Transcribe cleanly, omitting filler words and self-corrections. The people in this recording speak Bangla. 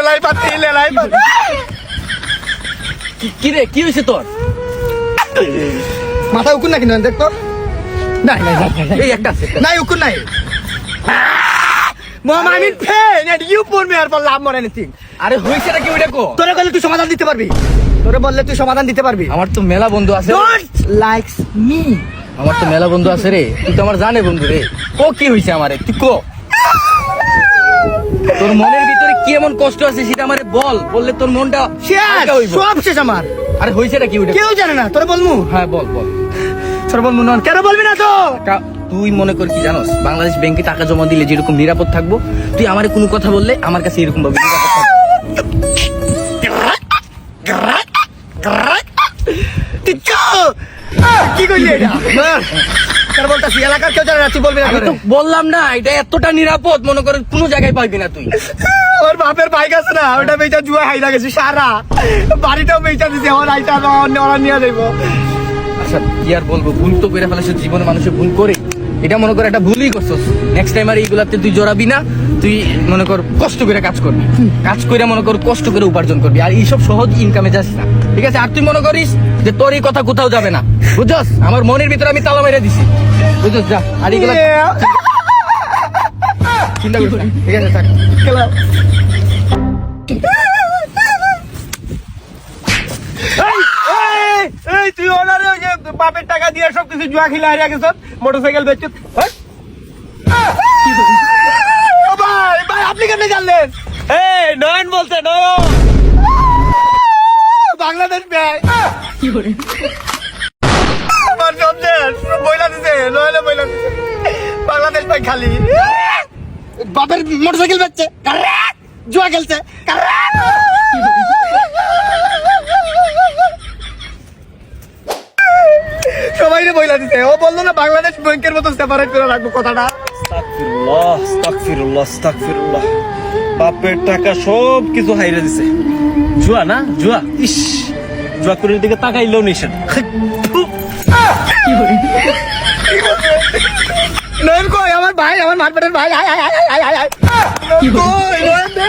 লেলাই পাতি লেলাই পাতি। কি রে কি হয়েছে তোর? মাথা উকুন নাকি না দেখতো? নাই নাই নাই এই একটা আছে। নাই উকুন নাই। মামা আমি ফেন এন্ড ইউ পুট মি আর ফর লাভ মোর এনিথিং। আরে হইছেটা কি ওইটা কো? তোরে বললে তুই সমাধান দিতে পারবি? তোরে বললে তুই সমাধান দিতে পারবি? আমার তো মেলা বন্ধু আছে। Don't likes me. আমার তো মেলা বন্ধু আছে রে, তুই তো আমার জানে বন্ধু রে। ও কি হইছে আমারে তুই কো? তোর মনের ভিতরে কি এমন কষ্ট আছে সেটা আমারে বল, বললে তোর মনটা হালকা হইব। সব শেষ আমার। আরে হইছেটা কি ওইটা? কেউ জানে না, তোরে বলমু? হ্যাঁ বল বল। তোরে বলমু না, কেন বলবি না তো? তুই মনে কর কি জানোস, বাংলাদেশ ব্যাংকে টাকা জমা দিলে যেরকম নিরাপদ থাকবো, তুই আমারে কোনো কথা বললে আমার কাছে এরকম ভাবে নিরাপদ থাকবে। কি কইলি এটা? তোর বলতাছি এলাকার কেউ জানে না, তুই বলবি না? আমি তো বললাম না এটা এতটা নিরাপদ, মনে কর কোনো জায়গায় পাইবি না তুই। ওর বাপের বাইক আছে না, ওটা বেচা জুয়া হাইরা গেছে সারা বাড়িটাও বেচা দিছে। আমার আইটা ওরা নিয়ে যাইব। আচ্ছা কি আর বলবো, ভুল তো করে ফেলেছে, জীবনে মানুষের ভুল করে। এটা মনে কর একটা ভুলই করছস, নেক্সট টাইম আর এইগুলাতে তুই জড়াবি না। তুই মনে কর কষ্ট করে কাজ করবি, কাজ করে মনে কর কষ্ট করে উপার্জন করবি, আর এইসব সহজ ইনকামে যাস না, ঠিক আছে? আর তুই মনে করিস যে তোর এই কথা কোথাও যাবে না, বুঝছস? আমার মনের ভিতরে আমি তালা মেরে দিছি, বুঝছস? যা, আর এইগুলা চিন্তা করিস না, ঠিক আছে? থাক। এই তুই ওনারে ওই যে বাপের টাকা দিয়ে সবকিছু জুয়া খেলে হারিয়ে গেছ, মোটরসাইকেল বেচছ। ভাই ভাই আপনি কেন জানলেন? এই নয়ন বলছে, নয়ন বাংলাদেশ ব্যাংক। আমার সন্দেশ বইলা দিছে, নয়নে বইলা দিছে বাংলাদেশ ব্যাংক খালি। বাপের মোটরসাইকেল বেচছে, জুয়া খেলছে। সবাই বইলা দিতে। ও বললো না বাংলাদেশ ব্যাংকের মতো সেপারেট করে রাখবো কথাটা। আস্তাগফিরুল্লাহ, আস্তাগফিরুল্লাহ, আস্তাগফিরুল্লাহ। বাপের টাকা সব কিছু হাইরে দিছে। জুয়া না জুয়া, ইস জুয়া করে দিকে তাকাইলেও নিষেধ। নয়ন কই আমার ভাই, আমার মারপেটের ভাই। আয় আয় আয় আয় আয় আয়। কই নয়ন দে।